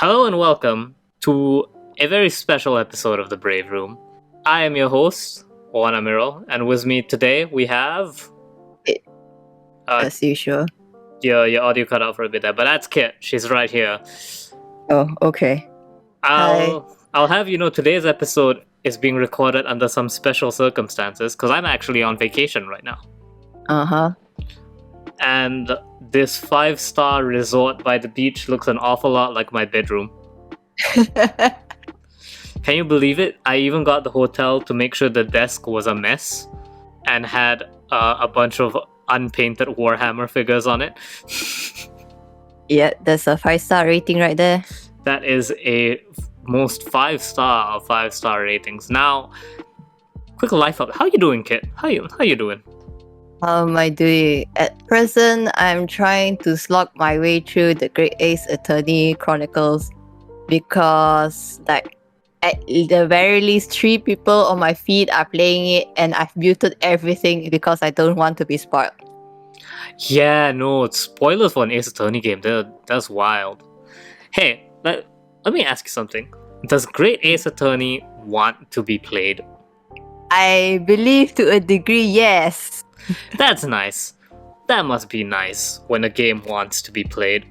Hello and welcome to a very special episode of the Brave Room. I am your host, Amirul, and with me today we have... As usual. Your audio cut out for a bit there, but that's Kit. She's right here. Oh, okay. I'll have you know today's episode is being recorded under some special circumstances because I'm actually on vacation right now. Uh-huh. And this 5-star resort by the beach looks an awful lot like my bedroom. Can you believe it? I even got the hotel to make sure the desk was a mess and had a bunch of unpainted Warhammer figures on it. Yeah, that's a 5-star rating right there. That is a most 5-star of 5-star ratings. Now, quick life up. How you doing, Kit? How you doing? How am I doing? At present, I'm trying to slog my way through the Great Ace Attorney Chronicles because, like, at the very least, 3 people on my feed are playing it, and I've muted everything because I don't want to be spoiled. Yeah, no, it's spoilers for an Ace Attorney game. That's wild. Hey, let me ask you something. Does Great Ace Attorney want to be played? I believe to a degree, yes. That's nice. That must be nice when a game wants to be played.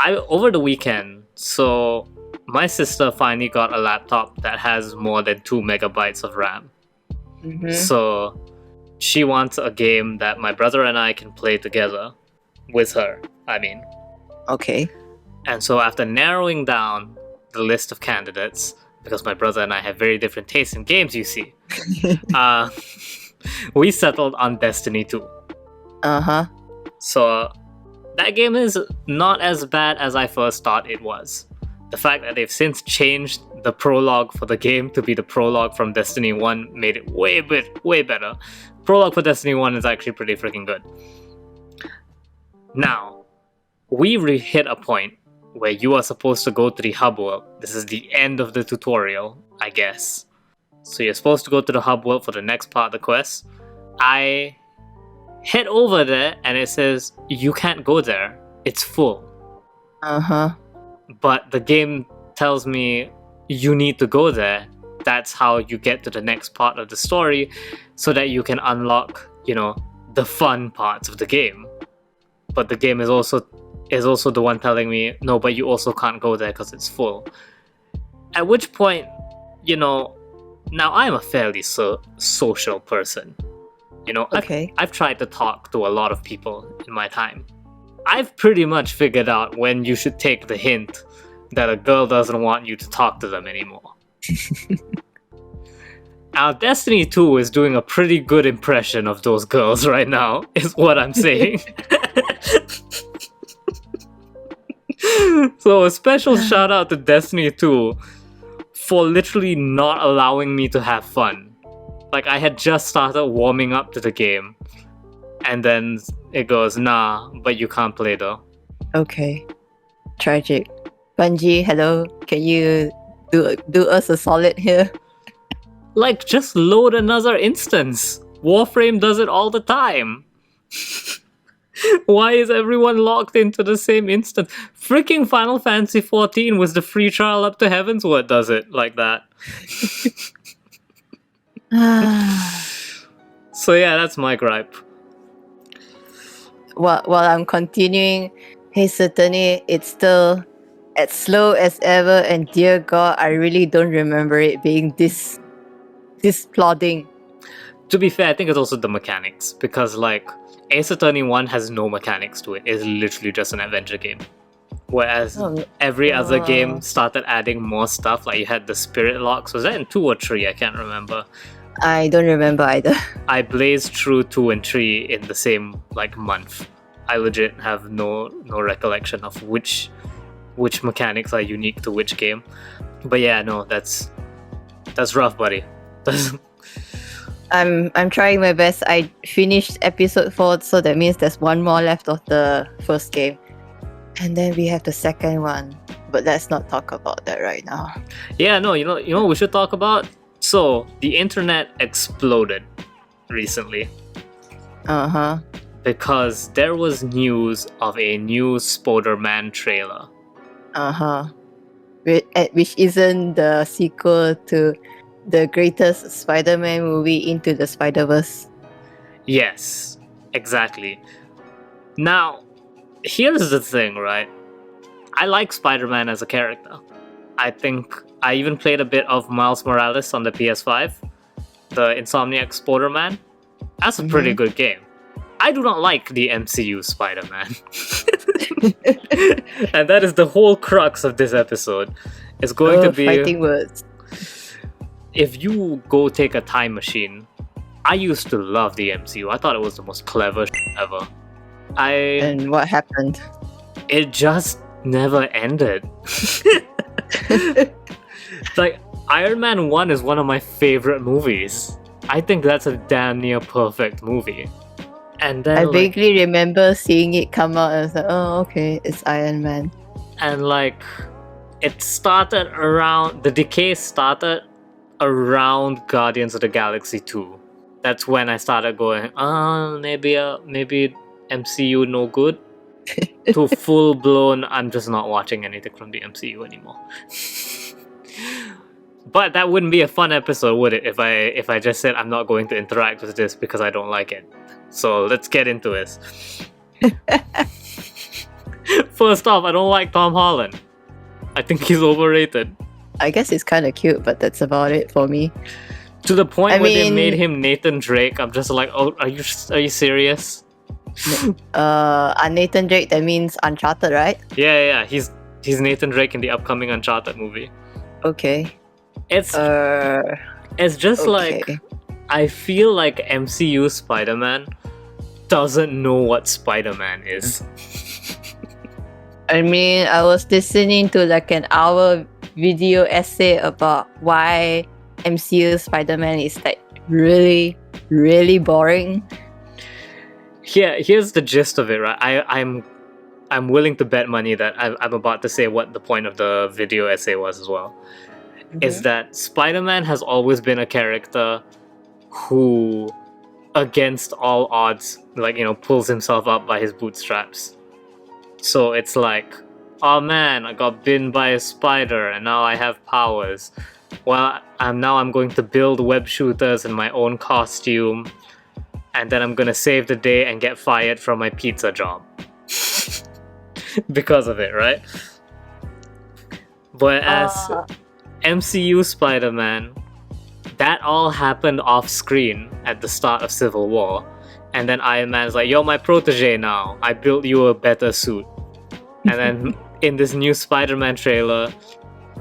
Over the weekend, so my sister finally got a laptop that has more than 2 megabytes of RAM. Mm-hmm. So she wants a game that my brother and I can play together with her, Okay. And so after narrowing down the list of candidates, because my brother and I have very different tastes in games, you see, we settled on Destiny 2. Uh-huh. So that game is not as bad as I first thought it was. The fact that they've since changed the prologue for the game to be the prologue from Destiny 1 made it way better. Prologue for Destiny 1 is actually pretty freaking good. Now, we hit a point where you are supposed to go to the hub world. This is the end of the tutorial, I guess. So you're supposed to go to the hub world for the next part of the quest. I head over there and it says, you can't go there. It's full. Uh-huh. But the game tells me you need to go there. That's how you get to the next part of the story so that you can unlock, the fun parts of the game. But the game is also the one telling me, no, but you also can't go there because it's full. At which point, now I'm a fairly social person. Okay. I've tried to talk to a lot of people in my time. I've pretty much figured out when you should take the hint that a girl doesn't want you to talk to them anymore. Now, Destiny 2 is doing a pretty good impression of those girls right now, is what I'm saying. So a special shout out to Destiny 2 for literally not allowing me to have fun. Like, I had just started warming up to the game, and then it goes, nah, but you can't play though. Okay. Tragic. Bungie, hello. Can you do us a solid here? Like, just load another instance. Warframe does it all the time. Why is everyone locked into the same instance? Freaking Final Fantasy XIV with the free trial up to Heavensward does it like that. So yeah, that's my gripe. While I'm continuing, hey Certainly, it's still as slow as ever, and dear God, I really don't remember it being this plodding. To be fair, I think it's also the mechanics, because Ace Attorney 1 has no mechanics to it. It's literally just an adventure game. Whereas every other game started adding more stuff, like you had the spirit locks. Was that in 2 or 3? I can't remember. I don't remember either. I blazed through 2 and 3 in the same month. I legit have no recollection of which mechanics are unique to which game. But yeah, no, that's rough, buddy. I'm trying my best. I finished episode 4, so that means there's one more left of the first game. And then we have the second one. But let's not talk about that right now. Yeah, no, you know what we should talk about? So, the internet exploded recently. Uh-huh. Because there was news of a new Spiderman trailer. Uh-huh. which isn't the sequel to the greatest Spider-Man movie, Into the Spider-Verse. Yes, exactly. Now, here's the thing, right? I like Spider-Man as a character. I think I even played a bit of Miles Morales on the PS5, the Insomniac Spider-Man. That's a pretty good game. I do not like the MCU Spider-Man. And that is the whole crux of this episode. It's going to be... fighting words. If you go take a time machine, I used to love the MCU. I thought it was the most clever ever. And what happened? It just never ended. Like, Iron Man 1 is one of my favorite movies. I think that's a damn near perfect movie. And then I vaguely remember seeing it come out and I was like, oh, okay, it's Iron Man. And like, it started around, the decay started around Guardians of the Galaxy 2. That's when I started going, maybe MCU no good. To full blown, I'm just not watching anything from the MCU anymore. But that wouldn't be a fun episode, would it? If I just said I'm not going to interact with this because I don't like it. So let's get into this. First off, I don't like Tom Holland. I think he's overrated. I guess he's kind of cute, but that's about it for me. To the point where they made him Nathan Drake, I'm just like, oh, are you serious? Nathan Drake, that means Uncharted, right? Yeah. He's Nathan Drake in the upcoming Uncharted movie. Okay. It's just okay. like, I feel like MCU Spider-Man doesn't know what Spider-Man is. I mean, I was listening to like an hour video essay about why MCU Spider-Man is like really, really boring. Here's the gist of it, right? I'm willing to bet money that I'm about to say what the point of the video essay was as well. Is that Spider-Man has always been a character who, against all odds, like, pulls himself up by his bootstraps. So it's like, oh man, I got bitten by a spider and now I have powers. Well, I'm going to build web shooters in my own costume, and then I'm gonna save the day and get fired from my pizza job. Because of it, right? Whereas MCU Spider-Man, that all happened off screen at the start of Civil War. And then Iron Man's like, you're my protege now. I built you a better suit. And then in this new Spider-Man trailer,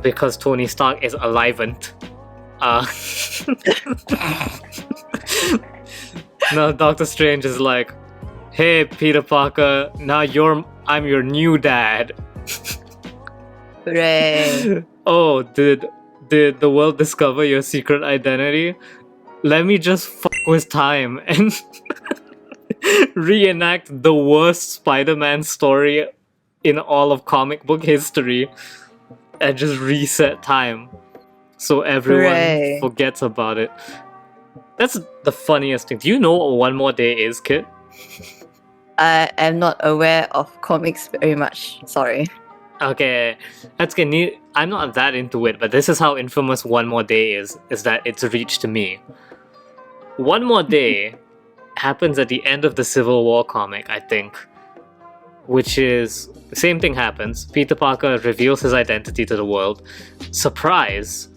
because Tony Stark is alivened, now Doctor Strange is like, hey Peter Parker, now I'm your new dad. Hooray. Oh, did the world discover your secret identity? Let me just fuck with time and reenact the worst Spider-Man story in all of comic book history and just reset time so everyone forgets about it. That's the funniest thing. Do you know what One More Day is, Kit? I am not aware of comics very much. Sorry. Okay, that's good. I'm not that into it, but this is how infamous One More Day is that it's reached to me. One More Day happens at the end of the Civil War comic, I think, which is, the same thing happens. Peter Parker reveals his identity to the world. Surprise!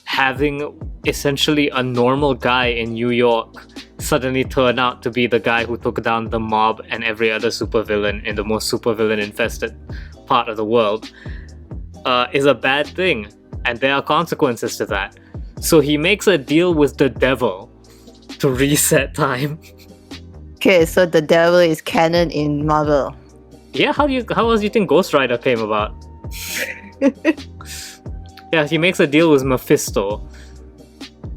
Having essentially a normal guy in New York suddenly turn out to be the guy who took down the mob and every other supervillain in the most supervillain infested part of the world is a bad thing, and there are consequences to that. So he makes a deal with the devil to reset time. Okay, so the devil is canon in Marvel. Yeah, how else do you think Ghost Rider came about? Yeah, he makes a deal with Mephisto.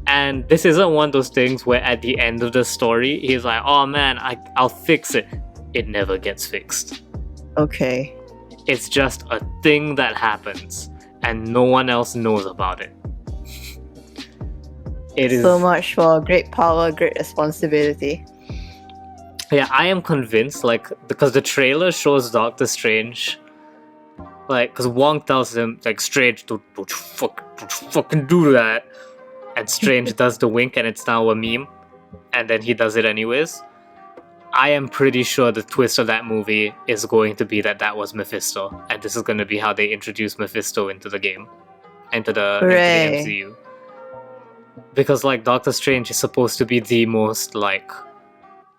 And this isn't one of those things where at the end of the story, he's like, oh man, I'll fix it. It never gets fixed. Okay. It's just a thing that happens, and no one else knows about it. It is so much for great power, great responsibility. Yeah, I am convinced, because the trailer shows Doctor Strange Like, because Wong tells him, like, Strange, don't you fucking do that. And Strange does the wink, and it's now a meme. And then he does it anyways. I am pretty sure the twist of that movie is going to be that was Mephisto. And this is going to be how they introduce Mephisto into the game. Into the MCU. Because, like, Doctor Strange is supposed to be the most, like,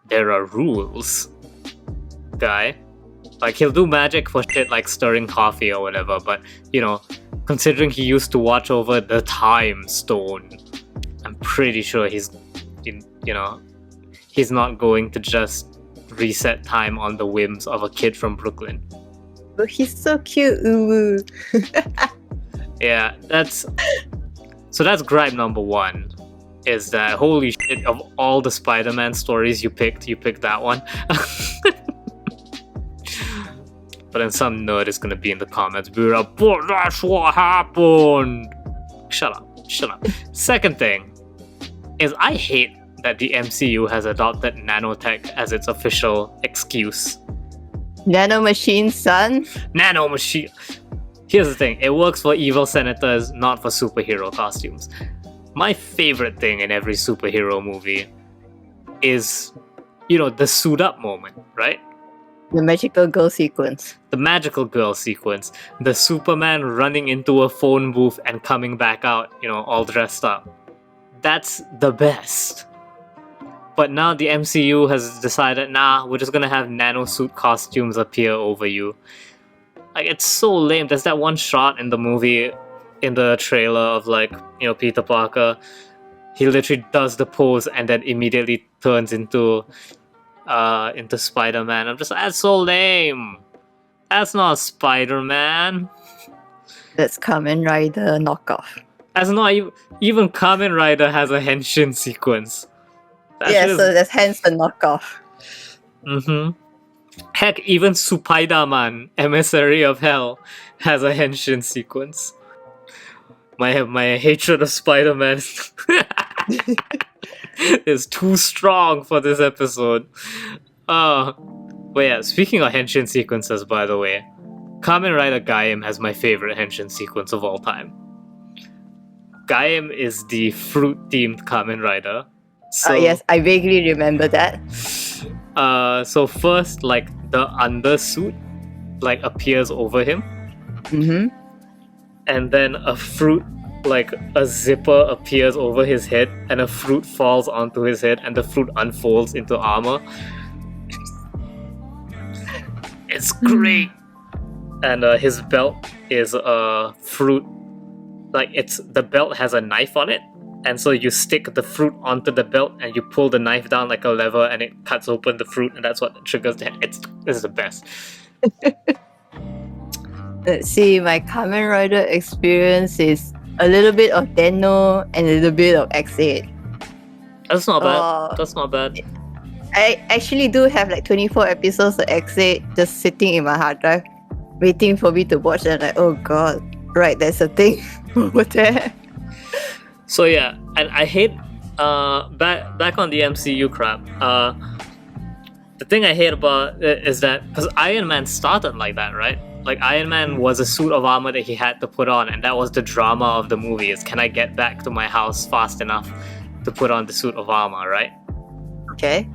there are rules guy. Like, he'll do magic for shit like stirring coffee or whatever, but, you know, considering he used to watch over the Time Stone, I'm pretty sure he's not going to just reset time on the whims of a kid from Brooklyn. But he's so cute, Uwu. Yeah, that's gripe number one, is that holy shit, of all the Spider-Man stories you picked that one. But then some nerd is gonna be in the comments, be like, but that's what happened. Shut up. Second thing is, I hate that the MCU has adopted nanotech as its official excuse. Nanomachine, son? Nanomachine. Here's the thing, it works for evil senators, not for superhero costumes. My favorite thing in every superhero movie is, you know, the suit up moment, right? The magical girl sequence. The magical girl sequence. The Superman running into a phone booth and coming back out, you know, all dressed up. That's the best. But now the MCU has decided, nah, we're just gonna have nanosuit costumes appear over you. Like, it's so lame. There's that one shot in the movie, in the trailer of, like, you know, Peter Parker. He literally does the pose and then immediately turns into Spider-Man. I'm just like, that's so lame. That's not Spider-Man. That's Kamen Rider knockoff. That's not even Kamen Rider has a henshin sequence. So that's hence the knockoff. Mm-hmm. Heck, even Spiderman, Emissary of Hell, has a henshin sequence. My hatred of Spider-Man is too strong for this episode. But yeah, speaking of henshin sequences, by the way, Kamen Rider Gaim has my favorite henshin sequence of all time. Gaim is the fruit-themed Kamen Rider. So, yes, I vaguely remember that. So first, like, the undersuit, like, appears over him. Mm-hmm. And then a fruit, like a zipper, appears over his head, and a fruit falls onto his head, and the fruit unfolds into armor. It's great. And his belt is a fruit, like, the belt has a knife on it, and so you stick the fruit onto the belt and you pull the knife down like a lever and it cuts open the fruit, and that's what triggers the head. This is the best. Let's see, my Kamen Rider experience is a little bit of Denno and a little bit of X8. That's not bad. That's not bad. I actually do have like 24 episodes of X8 just sitting in my hard drive, waiting for me to watch, and like, oh god, right, there's a thing over there. So yeah, and I hate back on the MCU crap. The thing I hate about it is that, because Iron Man started like that, right? Like, Iron Man was a suit of armor that he had to put on, and that was the drama of the movie, is can I get back to my house fast enough to put on the suit of armor, right? Okay.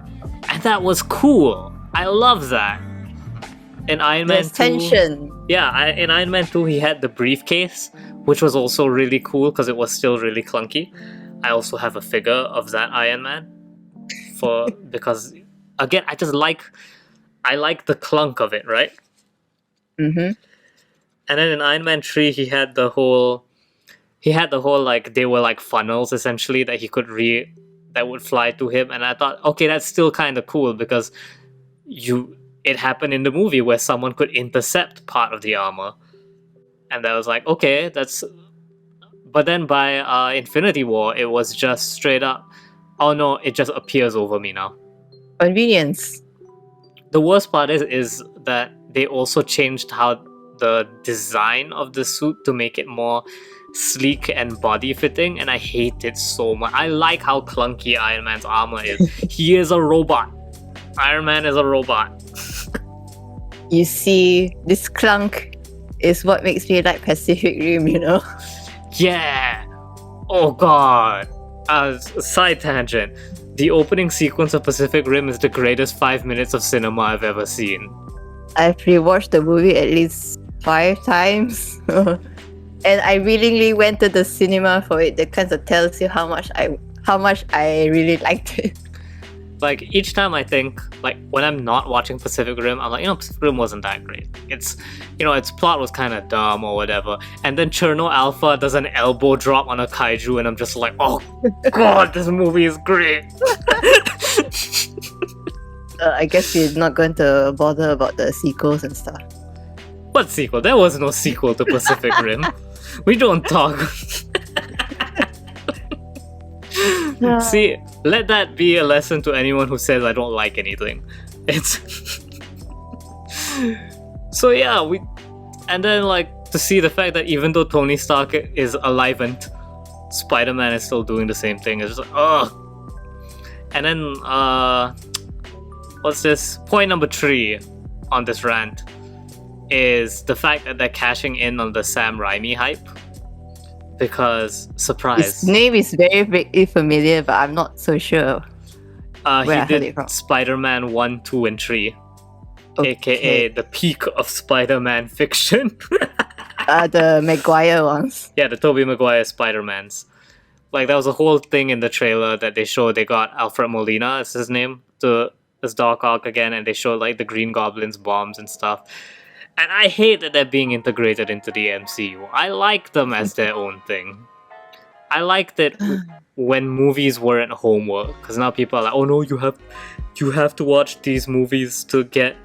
And that was cool. I love that. In Iron Man 2, tension. Yeah, in Iron Man 2 he had the briefcase, which was also really cool because it was still really clunky. I also have a figure of that Iron Man because again, I like the clunk of it, right? Mm-hmm. And then in Iron Man 3 he had the whole like, they were like funnels essentially that he could that would fly to him, and I thought, okay, that's still kind of cool because it happened in the movie where someone could intercept part of the armor, and I was like, okay, that's. But then by Infinity War, it was just straight up, oh no, it just appears over me now. Convenience. The worst part is that they also changed how the design of the suit to make it more sleek and body fitting, and I hate it so much. I like how clunky Iron Man's armor is. He is a robot. Iron Man is a robot. You see, this clunk is what makes me like Pacific Rim, you know? Yeah. Oh god. Side tangent. The opening sequence of Pacific Rim is the greatest 5 minutes of cinema I've ever seen. I've rewatched the movie at least 5 times. And I willingly went to the cinema for it. That kind of tells you how much I really liked it. Like, each time I think, like, when I'm not watching Pacific Rim, I'm like, Pacific Rim wasn't that great. Its plot was kind of dumb or whatever. And then Cherno Alpha does an elbow drop on a kaiju, and I'm just like, oh god, this movie is great. I guess we're not going to bother about the sequels and stuff. What sequel? There was no sequel to Pacific Rim. We don't talk. See, let that be a lesson to anyone who says I don't like anything. It's so yeah, and then like to see the fact that even though Tony Stark is alive and Spider-Man is still doing the same thing, it's just like, ugh. And then what's this? Point number 3 on this rant is the fact that they're cashing in on the Sam Raimi hype. Because, surprise. His name is very vaguely familiar, but I'm not so sure. He did Spider-Man 1, 2, and 3. Okay. AKA the peak of Spider-Man fiction. The Maguire ones. Yeah, the Tobey Maguire Spider-Mans. Like, that was a whole thing in the trailer that they showed. They got Alfred Molina, is his name, as Doc Ock again, and they showed, like, the Green Goblin's bombs and stuff. And I hate that they're being integrated into the MCU. I like them as their own thing. I liked it when movies weren't homework, because now people are like, oh no, you have to watch these movies to get...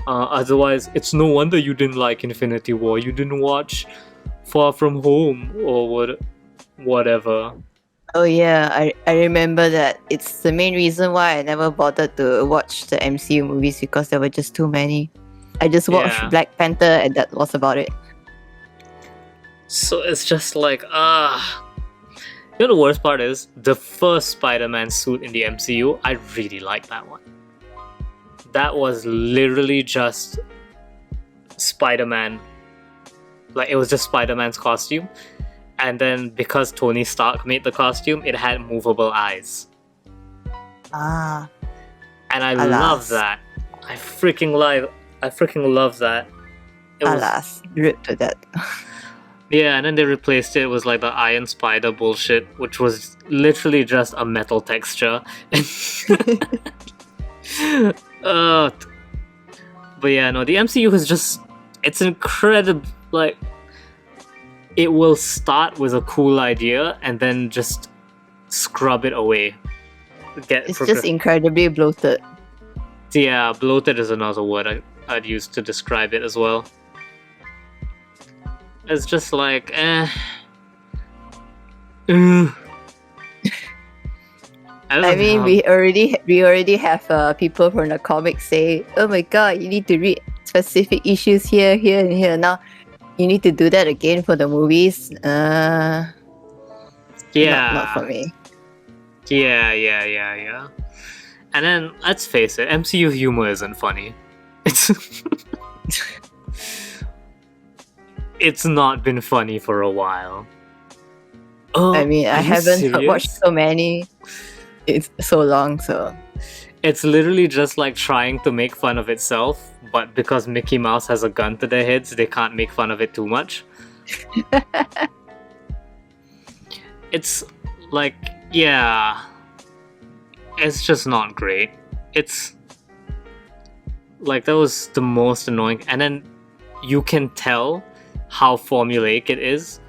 otherwise, it's no wonder you didn't like Infinity War. You didn't watch Far From Home or whatever. Oh yeah, I remember that. It's the main reason why I never bothered to watch the MCU movies, because there were just too many. I just watched Black Panther and that was about it. So it's just like, the worst part is, the first Spider-Man suit in the MCU, I really like that one. That was literally just Spider-Man. Like, it was just Spider-Man's costume. And then because Tony Stark made the costume, it had movable eyes. Ah. And I love that. I freaking love that. Alas, rip to that. Yeah, and then they replaced it with like the Iron Spider bullshit, which was literally just a metal texture. But yeah, no, the MCU is just, it's incredible. Like, it will start with a cool idea and then just scrub it away. It's just incredibly bloated. Yeah, bloated is another word I'd use to describe it as well. It's just like, I mean, we already have people from the comics say, oh my god, you need to read specific issues here, and here. Now, you need to do that again for the movies. Yeah. Not for me. Yeah. And then, let's face it, MCU humor isn't funny. It's not been funny for a while. Oh, I mean, I haven't watched so many. It's so long, so... It's literally just like trying to make fun of itself, but because Mickey Mouse has a gun to their heads, they can't make fun of it too much. It's like, yeah... It's just not great. It's... Like, that was the most annoying... And then you can tell how formulaic it is.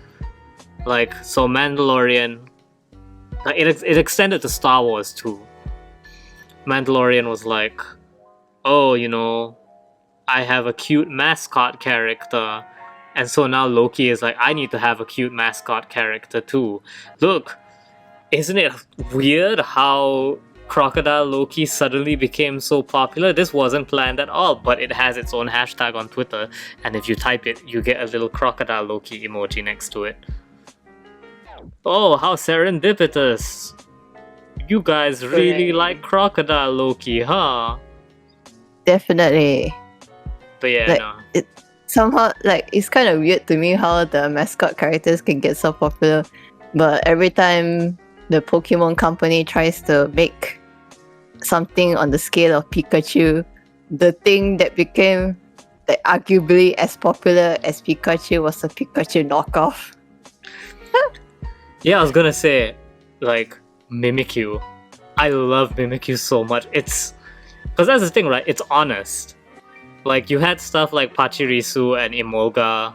Like, so Mandalorian... It extended to Star Wars too. Mandalorian was like, oh, I have a cute mascot character. And so now Loki is like, I need to have a cute mascot character too. Look, isn't it weird how Crocodile Loki suddenly became so popular? This wasn't planned at all, but it has its own hashtag on Twitter. And if you type it, you get a little Crocodile Loki emoji next to it. Oh, how serendipitous. You guys really like Crocodile Loki, huh? Definitely. But yeah, no. somehow, like, it's kind of weird to me how the mascot characters can get so popular, but every time the Pokemon company tries to make something on the scale of Pikachu, the thing that became like, arguably as popular as Pikachu was a Pikachu knockoff. Yeah, I was gonna say, like, Mimikyu. I love Mimikyu so much. It's... Because that's the thing, right? It's honest. Like, you had stuff like Pachirisu and Emolga,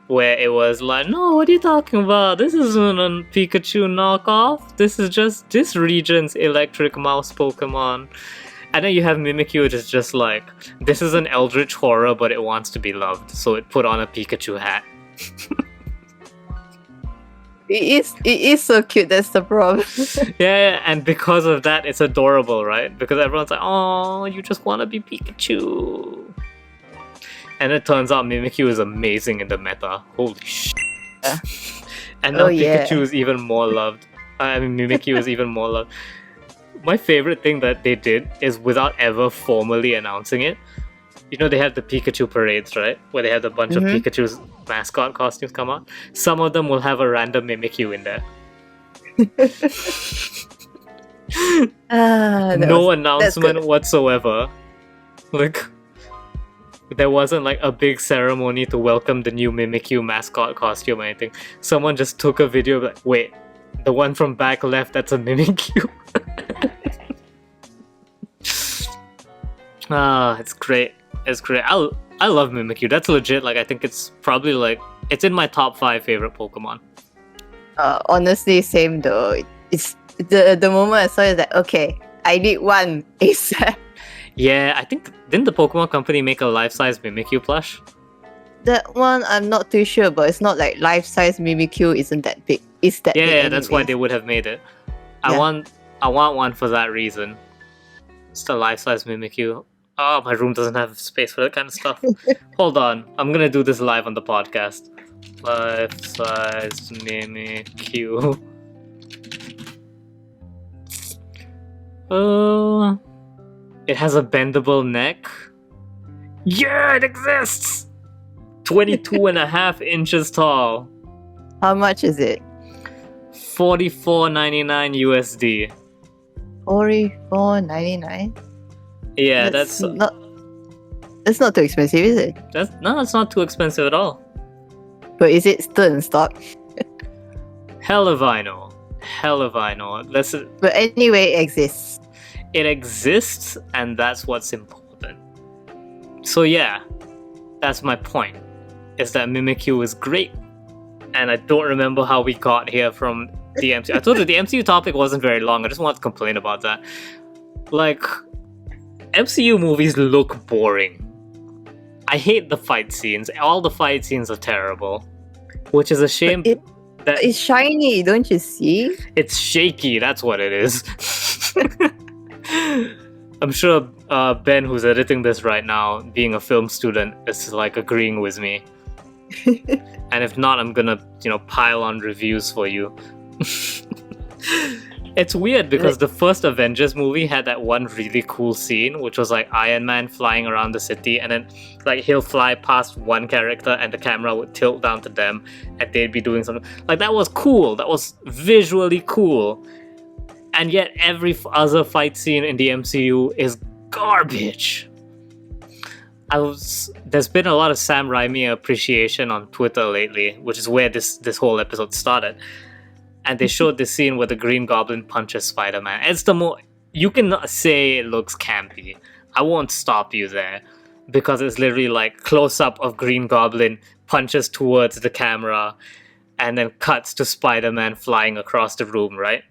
where it was like, no, what are you talking about? This isn't a Pikachu knockoff. This is just this region's electric mouse Pokemon. And then you have Mimikyu, which is just like, this is an eldritch horror, but it wants to be loved, so it put on a Pikachu hat. It is so cute, that's the problem. Yeah, and because of that, it's adorable, right? Because everyone's like, oh, you just want to be Pikachu. And it turns out Mimikyu is amazing in the meta. Holy shit. Yeah. And now Pikachu is even more loved. Mimikyu is even more loved. My favorite thing that they did is, without ever formally announcing it, you know, they have the Pikachu parades, right? Where they have a bunch of Pikachu's mascot costumes come out. Some of them will have a random Mimikyu in there. No announcement whatsoever. Like, there wasn't like a big ceremony to welcome the new Mimikyu mascot costume or anything. Someone just took a video like, wait, the one from back left, that's a Mimikyu. It's great. It's great. I love Mimikyu. That's legit. Like, I think it's probably like, it's in my top 5 favorite Pokemon. Honestly, same though. It's the moment I saw it, like, okay, I need one ASAP. Yeah, I think, didn't the Pokemon company make a life-size Mimikyu plush? That one, I'm not too sure, but it's not like life-size Mimikyu isn't that big. It's that big Yeah, anyways. that's why they would have made it. I want one for that reason. It's the life-size Mimikyu. Oh, my room doesn't have space for that kind of stuff. Hold on, I'm gonna do this live on the podcast. Life-size Mimikyu. It has a bendable neck. Yeah, it exists! 22.5 inches tall. How much is it? $44.99 USD. $44.99? Yeah, that's not too expensive, is it? No, it's not too expensive at all. But is it still in stock? Hell if I know. But anyway, it exists. It exists, and that's what's important. So yeah, that's my point. Is that Mimikyu is great, and I don't remember how we got here from the MCU. I told you the MCU topic wasn't very long. I just wanted to complain about that. Like, MCU movies look boring. I hate the fight scenes. All the fight scenes are terrible, which is a shame. It's shiny, don't you see? It's shaky. That's what it is. I'm sure Ben, who's editing this right now, being a film student, is like agreeing with me. And if not, I'm gonna, pile on reviews for you. It's weird because the first Avengers movie had that one really cool scene, which was like Iron Man flying around the city, and then like he'll fly past one character and the camera would tilt down to them and they'd be doing something. Like, that was cool. That was visually cool. And yet every other fight scene in the MCU is garbage. There's been a lot of Sam Raimi appreciation on Twitter lately, which is where this whole episode started. And they showed this scene where the Green Goblin punches Spider-Man. It's you can say it looks campy. I won't stop you there, because it's literally like close-up of Green Goblin punches towards the camera and then cuts to Spider-Man flying across the room, right?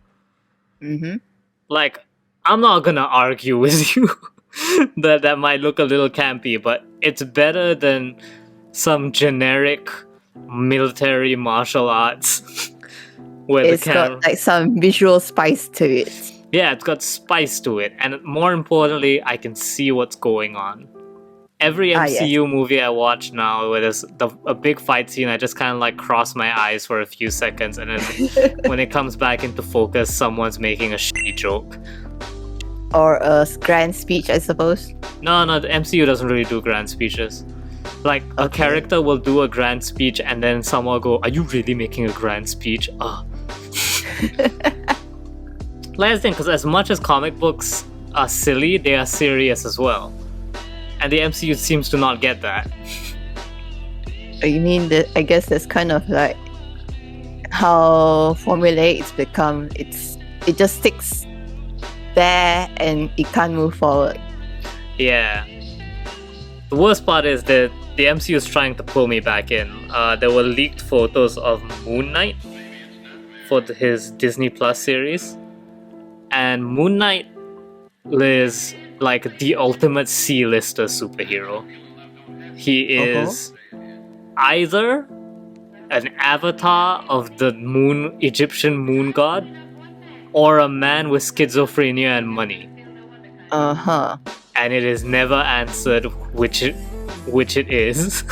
Mm-hmm. Like, I'm not gonna argue with you that might look a little campy, but it's better than some generic military martial arts where it's got like some visual spice to it. Yeah, it's got spice to it, and more importantly, I can see what's going on. Every MCU movie I watch now, where there's a big fight scene, I just kind of like cross my eyes for a few seconds, and then when it comes back into focus, someone's making a shitty joke. Or a grand speech, I suppose. No, the MCU doesn't really do grand speeches. Like, a Okay. character will do a grand speech and then someone will go, are you really making a grand speech? Last thing, because as much as comic books are silly, they are serious as well. And the MCU seems to not get that. You mean that? I guess that's kind of like how Formulaic it's become. It just sticks there and it can't move forward. Yeah. The worst part is that the MCU is trying to pull me back in. There were leaked photos of Moon Knight for his Disney Plus series. And Moon Knight is like the ultimate C-lister superhero. He is either an avatar of the Egyptian moon god, or a man with schizophrenia and money. And it is never answered which it is.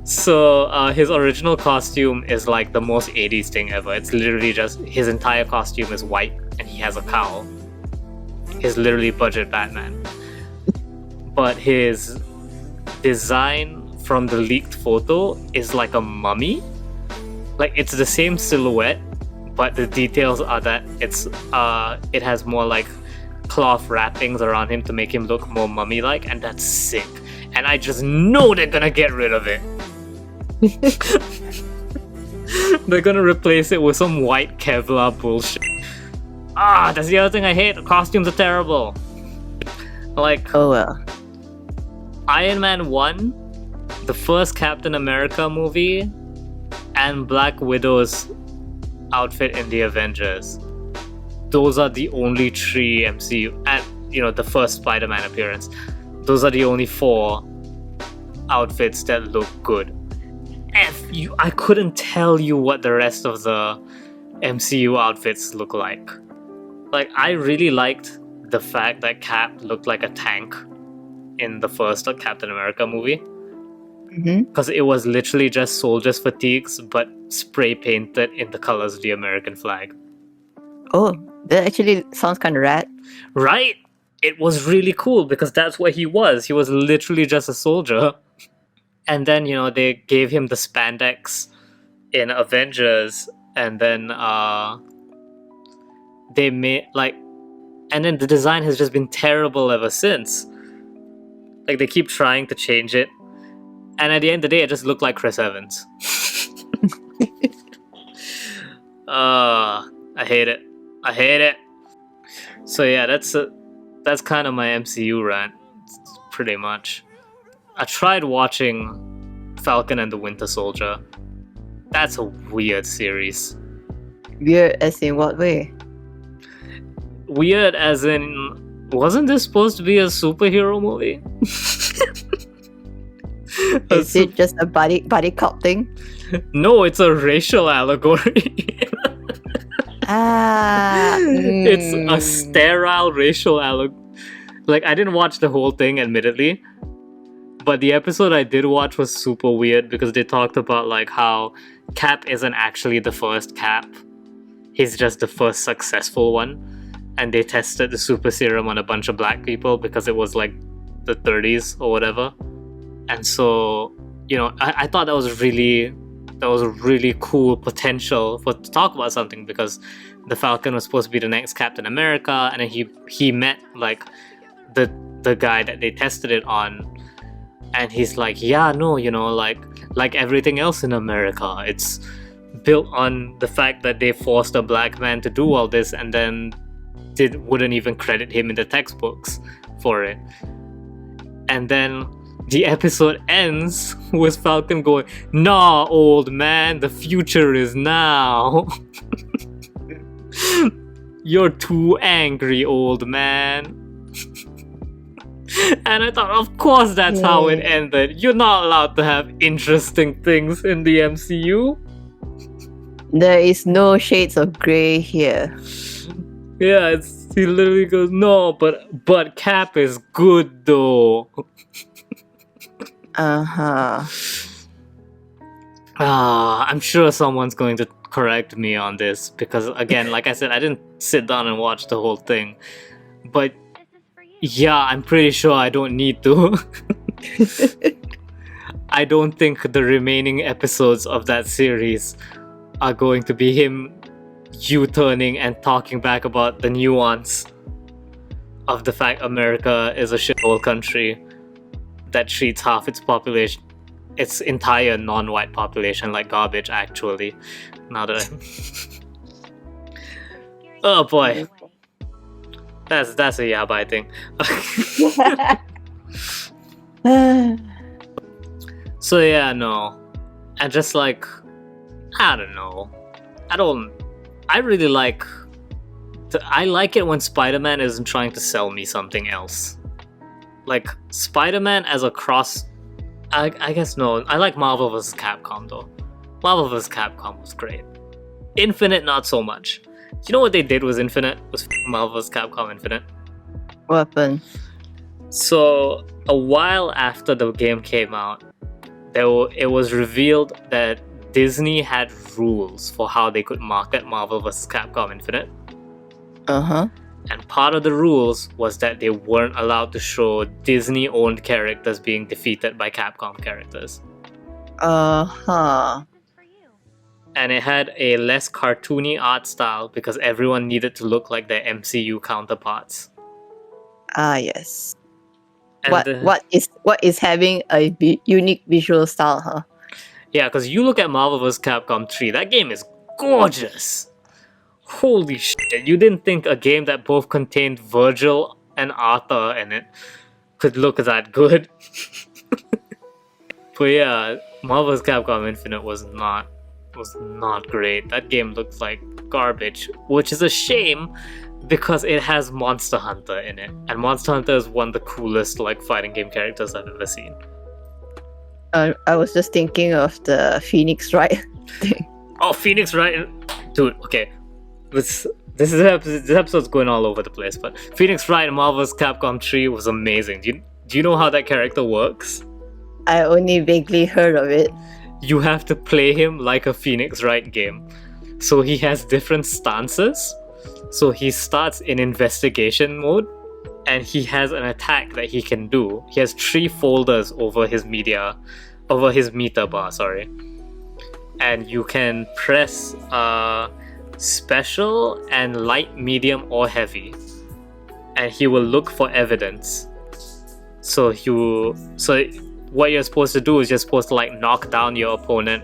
So his original costume is like the most 80s thing ever. It's literally just his entire costume is white and he has a cowl. He's literally budget Batman. But his design from the leaked photo is like a mummy. Like, it's the same silhouette, but the details are that it has more like cloth wrappings around him to make him look more mummy-like, and that's sick. And I just know they're gonna get rid of it. They're gonna replace it with some white Kevlar bullshit. That's the other thing I hate. The costumes are terrible. Like, Oh well. Iron Man 1, the first Captain America movie, and Black Widow's outfit in the Avengers. Those are the only 3 MCU, and the first Spider-Man appearance. Those are the only 4 outfits that look good. I couldn't tell you what the rest of the MCU outfits look like. Like, I really liked the fact that Cap looked like a tank in the first Captain America movie. Because it was literally just soldiers' fatigues, but spray painted in the colors of the American flag. Oh, that actually sounds kind of rad. Right? It was really cool because that's what he was. He was literally just a soldier. And then, they gave him the spandex in Avengers, and then they made, and then the design has just been terrible ever since. Like, they keep trying to change it, and at the end of the day, it just looked like Chris Evans. I hate it. I hate it. So yeah, that's kind of my MCU rant, pretty much. I tried watching Falcon and the Winter Soldier. That's a weird series. Weird as in what way? Weird as in, wasn't this supposed to be a superhero movie? Is it just a body cop thing? No, it's a racial allegory. It's a sterile racial allegory. Like, I didn't watch the whole thing, admittedly. But the episode I did watch was super weird because they talked about like how Cap isn't actually the first Cap. He's just the first successful one. And they tested the super serum on a bunch of black people because it was like the 30s or whatever. And so, I thought that was really cool potential to talk about something, because the Falcon was supposed to be the next Captain America, and then he met like the guy that they tested it on. And he's like, yeah, no, like everything else in America, it's built on the fact that they forced a black man to do all this, and then wouldn't even credit him in the textbooks for it. And then the episode ends with Falcon going, nah, old man, the future is now. You're too angry, old man. And I thought, of course that's how it ended. You're not allowed to have interesting things in the MCU. There is no shades of grey here. Yeah, he literally goes, no, but Cap is good though. I'm sure someone's going to correct me on this, because again, like I said, I didn't sit down and watch the whole thing. But Yeah, I'm pretty sure I don't need to. I don't think the remaining episodes of that series are going to be him U-turning and talking back about the nuance of the fact America is a shithole country that treats half its population, its entire non-white population, like garbage, actually. Now that oh boy. That's a yabai thing. So yeah, no. And just like, I don't know. I really like I like it when Spider-Man isn't trying to sell me something else. Like, Spider-Man as a cross... I guess no. I like Marvel vs. Capcom, though. Marvel vs. Capcom was great. Infinite, not so much. You know what they did with Infinite? Was Marvel vs. Capcom Infinite? What happened? So, a while after the game came out, it was revealed that Disney had rules for how they could market Marvel vs. Capcom Infinite. Uh-huh. And part of the rules was that they weren't allowed to show Disney-owned characters being defeated by Capcom characters. Uh-huh. And it had a less cartoony art style because everyone needed to look like their MCU counterparts. Ah, yes. And what is having a unique visual style, huh? Yeah, because you look at Marvel vs. Capcom 3, that game is gorgeous! Holy shit, you didn't think a game that both contained Virgil and Arthur in it could look that good. But yeah, Marvel vs. Capcom Infinite was not great. That game looked like garbage, which is a shame because it has Monster Hunter in it. And Monster Hunter is one of the coolest like fighting game characters I've ever seen. I was just thinking of the Phoenix Wright thing. Oh, Phoenix Wright, dude. Okay, this episode's going all over the place. But Phoenix Wright in Marvel vs. Capcom 3 was amazing. Do you know how that character works? I only vaguely heard of it. You have to play him like a Phoenix Wright game. So he has different stances. So he starts in investigation mode, and he has an attack that he can do. He has 3 folders over his meter bar, sorry. And you can press special and light, medium, or heavy. And he will look for evidence. So what you're supposed to do is you're supposed to like knock down your opponent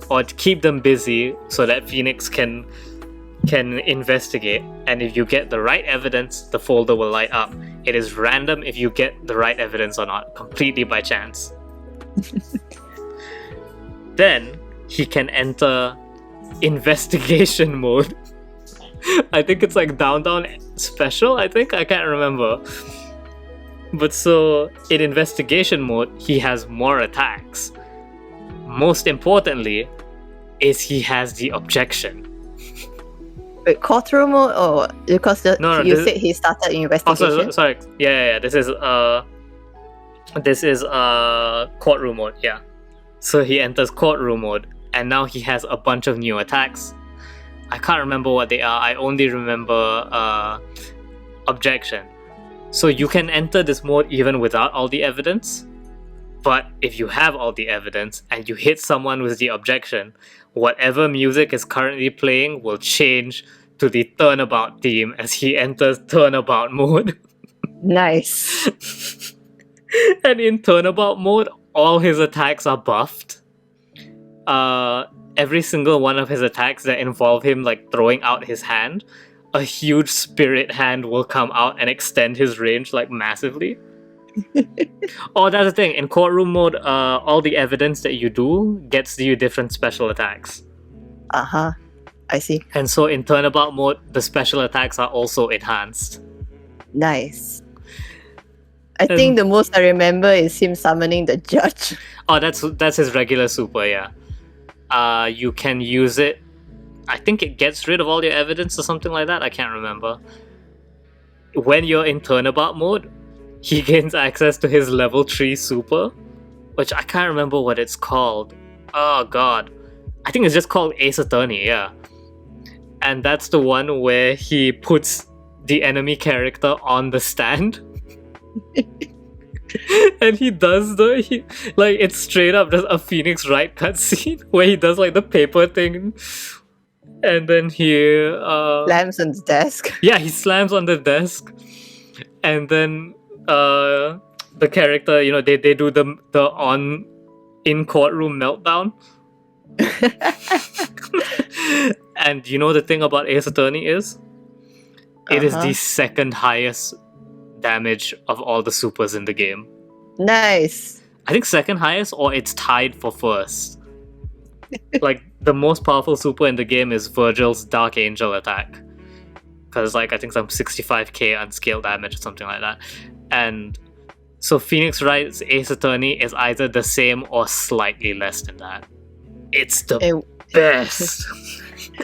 or keep them busy so that Phoenix can investigate, and if you get the right evidence, the folder will light up. It is random if you get the right evidence or not, completely by chance. Then he can enter investigation mode. I think it's like down special, I can't remember. But so in investigation mode, he has more attacks. Most importantly is he has the objection. Wait, courtroom mode or because you said he started investigation? Oh, sorry. Yeah. This is courtroom mode. Yeah. So he enters courtroom mode, and now he has a bunch of new attacks. I can't remember what they are. I only remember objection. So you can enter this mode even without all the evidence. But if you have all the evidence and you hit someone with the objection, whatever music is currently playing will change to the turnabout theme as he enters turnabout mode. Nice. And in turnabout mode, all his attacks are buffed. Every single one of his attacks that involve him like throwing out his hand, a huge spirit hand will come out and extend his range like massively. Oh, that's the thing. In courtroom mode, all the evidence that you do gets you different special attacks. Uh-huh. I see. And so in turnabout mode, the special attacks are also enhanced. Nice. I think the most I remember is him summoning the judge. Oh, that's his regular super, yeah. You can use it. I think it gets rid of all your evidence or something like that. I can't remember. When you're in turnabout mode, he gains access to his level 3 super, which I can't remember what it's called. Oh god. I think it's just called Ace Attorney, yeah. And that's the one where he puts the enemy character on the stand And he does like it's straight up just a Phoenix Wright cutscene where he does like the paper thing, and then he Slams on the desk. yeah, he slams on the desk, and then the character, you know, they do the on in courtroom meltdown. And you know the thing about Ace Attorney is it is the second highest damage of all the supers in the game. Nice. I think second highest, or it's tied for first. Like the most powerful super in the game is Virgil's Dark Angel attack, because like I think some 65k unscaled damage or something like that. And so Phoenix Wright's Ace Attorney is either the same or slightly less than that. It's the best.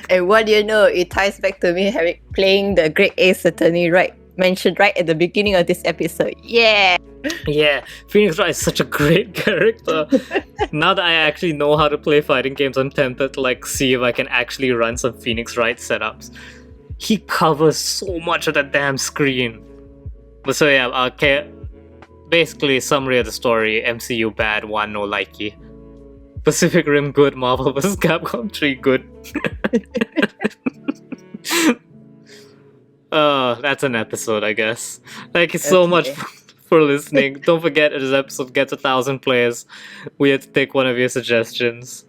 And what do you know? It ties back to me playing the Great Ace Attorney mentioned right at the beginning of this episode. Yeah. Yeah, Phoenix Wright is such a great character. Now that I actually know how to play fighting games, I'm tempted to like see if I can actually run some Phoenix Wright setups. He covers so much of the damn screen. But so yeah, okay. Basically, summary of the story: MCU bad, 1 no likey. Pacific Rim good, Marvel vs. Capcom 3 good. That's an episode, I guess. Thank you so much for listening. Don't forget, if this episode gets 1,000 plays, we had to take one of your suggestions.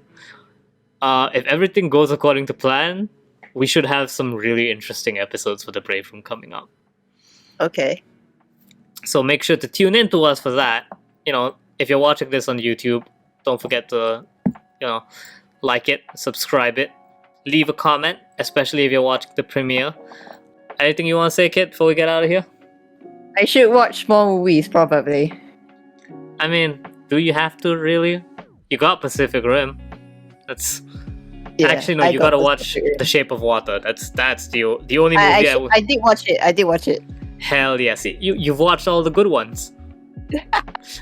If everything goes according to plan, we should have some really interesting episodes for the Brave Room coming up. Okay. So make sure to tune in to us for that. You know, if you're watching this on YouTube, don't forget to, you know, like it, subscribe it, leave a comment, especially if you're watching the premiere. Anything you want to say, Kit, before we get out of here? I should watch more movies, probably. I mean, do you have to, really? You got Pacific Rim. That's... Yeah, actually, no, you gotta watch The Shape of Water. That's the only movie I did watch it. I did watch it. Hell yeah, see, you've watched all the good ones.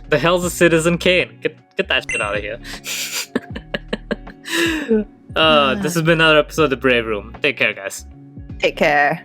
The hell's a Citizen Kane? Get that shit out of here. This has been another episode of The Brave Room. Take care, guys. Take care.